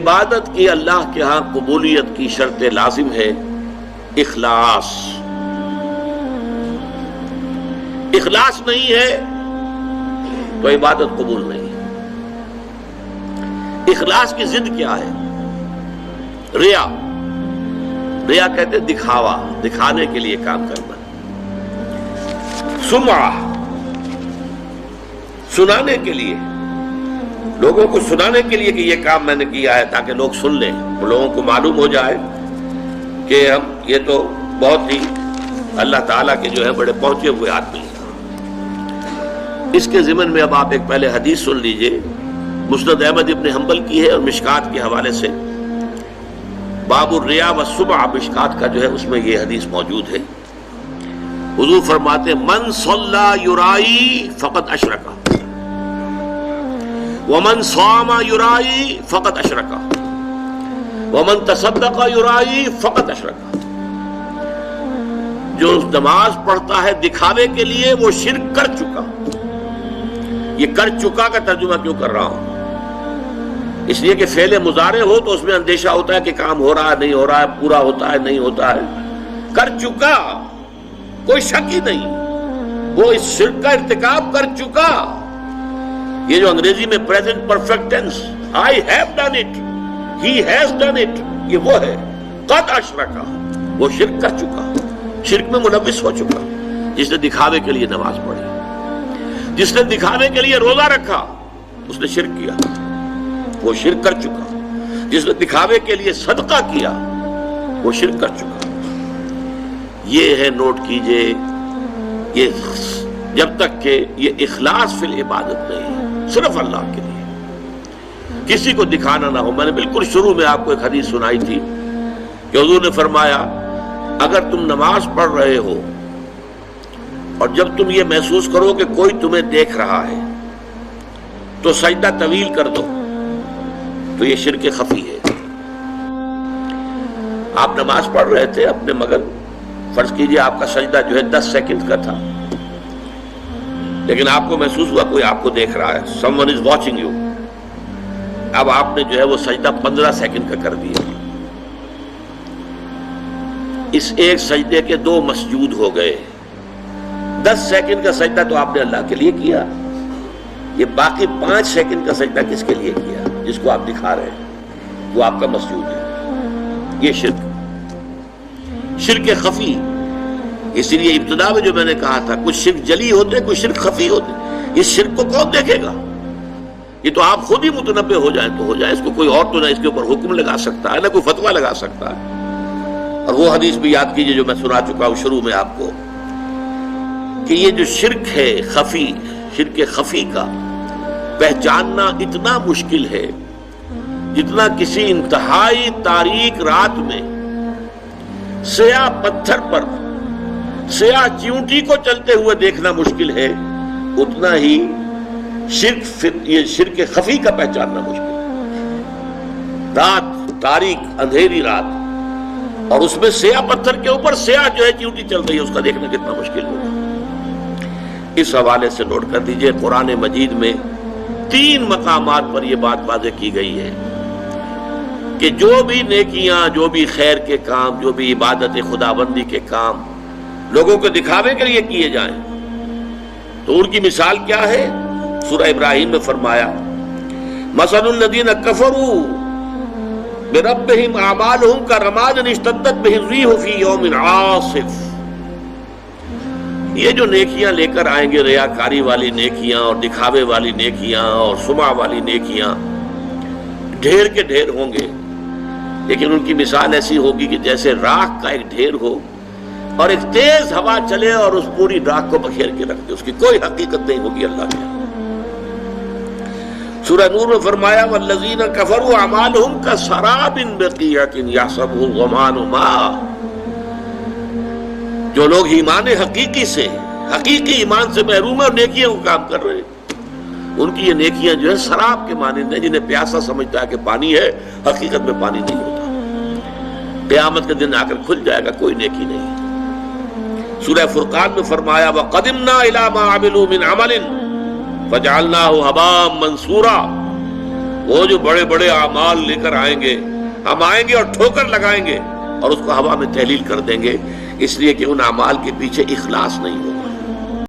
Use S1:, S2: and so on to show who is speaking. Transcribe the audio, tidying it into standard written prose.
S1: عبادت کی اللہ کے ہاں قبولیت کی شرط لازم ہے اخلاص۔ اخلاص نہیں ہے تو عبادت قبول نہیں ہے۔ اخلاص کی ضد کیا ہے؟ ریا۔ ریا کہتے ہیں دکھاوا، دکھانے کے لیے کام کرنا۔ سمعہ، سنانے کے لیے، لوگوں کو سنانے کے لیے کہ یہ کام میں نے کیا ہے تاکہ لوگ سن لیں، لوگوں کو معلوم ہو جائے کہ ہم یہ تو بہت ہی اللہ تعالیٰ کے جو ہے بڑے پہنچے ہوئے آدمی ہیں۔ اس کے ضمن میں اب آپ ایک پہلے حدیث سن لیجئے، مسند احمد ابن حنبل کی ہے اور مشکات کے حوالے سے، باب الریا والسمعہ، مشکات کا جو ہے اس میں یہ حدیث موجود ہے۔ حضور فرماتے ہیں من صلی یرائی فقد اشرک ومن صام یرائی فقد اشرک ومن تصدق یرائی فقد اشرک۔ جو نماز پڑھتا ہے دکھاوے کے لیے وہ شرک کر چکا۔ یہ کر چکا کا ترجمہ کیوں کر رہا ہوں؟ اس لیے کہ فعل مضارع ہو تو اس میں اندیشہ ہوتا ہے کہ کام ہو رہا ہے نہیں ہو رہا ہے، پورا ہوتا ہے نہیں ہوتا ہے۔ کر چکا، کوئی شک ہی نہیں، وہ اس شرک کا ارتکاب کر چکا۔ یہ جو انگریزی میں present perfect tense, I have done it, he has done it، یہ وہ ہے قد اشرکا، وہ شرک کر چکا، شرک میں ملوث ہو چکا۔ جس نے دکھاوے کے لیے نماز پڑھی، جس نے دکھاوے کے لیے روزہ رکھا، اس نے شرک کیا، وہ شرک کر چکا۔ جس نے دکھاوے کے لیے صدقہ کیا، وہ شرک کر چکا۔ یہ ہے، نوٹ کیجئے، یہ جب تک کہ یہ اخلاص فی العبادت نہیں ہے، صرف اللہ کے لیے، کسی کو دکھانا نہ ہو۔ میں نے بالکل شروع میں آپ کو ایک حدیث سنائی تھی کہ حضور نے فرمایا اگر تم نماز پڑھ رہے ہو اور جب تم یہ محسوس کرو کہ کوئی تمہیں دیکھ رہا ہے تو سجدہ طویل کر دو، تو یہ شرک خفی ہے۔ آپ نماز پڑھ رہے تھے اپنے مگن، فرض کیجئے آپ کا سجدہ جو ہے 10 سیکنڈ کا تھا، لیکن آپ کو محسوس ہوا کوئی آپ کو دیکھ رہا ہے، someone is watching you۔ اب آپ نے جو ہے وہ سجدہ 15 سیکنڈ کا کر دیا۔ اس ایک سجدے کے 2 مسجود ہو گئے۔ 10 سیکنڈ کا سجدہ تو آپ نے اللہ کے لیے کیا، یہ باقی 5 سیکنڈ کا سجدہ کس کے لیے کیا؟ جس کو آپ دکھا رہے ہیں، وہ آپ کا مسجود ہے۔ یہ شرک خفی۔ اس لیے ابتدا میں جو میں نے کہا تھا کچھ شرک جلی ہوتے، کچھ شرک خفی ہوتے۔ اس شرک کو کون دیکھے گا؟ یہ تو آپ خود ہی متنبہ ہو جائیں تو ہو جائے، اس کو کوئی اور تو نہ اس کے اوپر حکم لگا سکتا ہے، نہ کوئی فتویٰ لگا سکتا ہے۔ اور وہ حدیث بھی یاد کیجئے جو میں سنا چکا ہوں شروع میں آپ کو، کہ یہ جو شرک ہے خفی، شرک خفی کا پہچاننا اتنا مشکل ہے جتنا کسی انتہائی تاریک رات میں سیاہ پتھر پر سیاہ چیونٹی کو چلتے ہوئے دیکھنا مشکل ہے، اتنا ہی یہ شرک خفی کا پہچاننا مشکل ہے۔ رات تاریک اندھیری رات اور اس میں سیاہ پتھر کے اوپر سیاہ جو ہے چیونٹی چل رہی ہے، اس کا دیکھنا کتنا مشکل ہوگا۔ اس حوالے سے نوٹ کر دیجئے، قرآن مجید میں 3 مقامات پر یہ بات واضح کی گئی ہے کہ جو بھی نیکیاں، جو بھی خیر کے کام، جو بھی عبادت خداوندی کے کام لوگوں کو دکھاوے کے لیے کیے جائیں تو ان کی مثال کیا ہے؟ سورہ ابراہیم میں فرمایا مثل الذین کفروا بربہم اعمالہم کرماد اشتدت بہ الریح فی یوم عاصف۔ یہ جو نیکیاں لے کر آئیں گے، ریاکاری والی نیکیاں اور دکھاوے والی نیکیاں اور سمعہ والی نیکیاں، ڈھیر کے ڈھیر ہوں گے، لیکن ان کی مثال ایسی ہوگی کہ جیسے راکھ کا ایک ڈھیر ہو اور ایک تیز ہوا چلے اور اس پوری راکھ کو بکھیر کے رکھ دے، اس کی کوئی حقیقت نہیں ہوگی اللہ کے۔ سورہ نور میں فرمایا والذین کفروا اعمالہم کسراب بقیعۃ یحسبہ الظمآن ماء۔ جو لوگ ایمان حقیقی سے، حقیقی ایمان سے محروم ہیں اور نیکیوں کو کام کر رہے ہیں، ان کی یہ نیکیاں جو ہے سراب کے مانند ہیں، جنہیں پیاسا سمجھتا ہے کہ پانی ہے، حقیقت میں پانی نہیں ہوتا۔ قیامت کے دن آ کر کھل جائے گا، کوئی نیکی نہیں۔ سورہ فرقان میں فرمایا وَقَدِمْنَا إِلَىٰ مَا عَمِلُوا مِنْ عَمَلٍ فَجَعَلْنَاهُ هَبَاءً مَنْثُورًا۔ وہ جو بڑے بڑے اعمال لے کر آئیں گے، ہم آئیں گے اور ٹھوکر لگائیں گے اور اس کو ہوا میں تحلیل کر دیں گے، اس لیے کہ ان اعمال کے پیچھے اخلاص نہیں ہوگا۔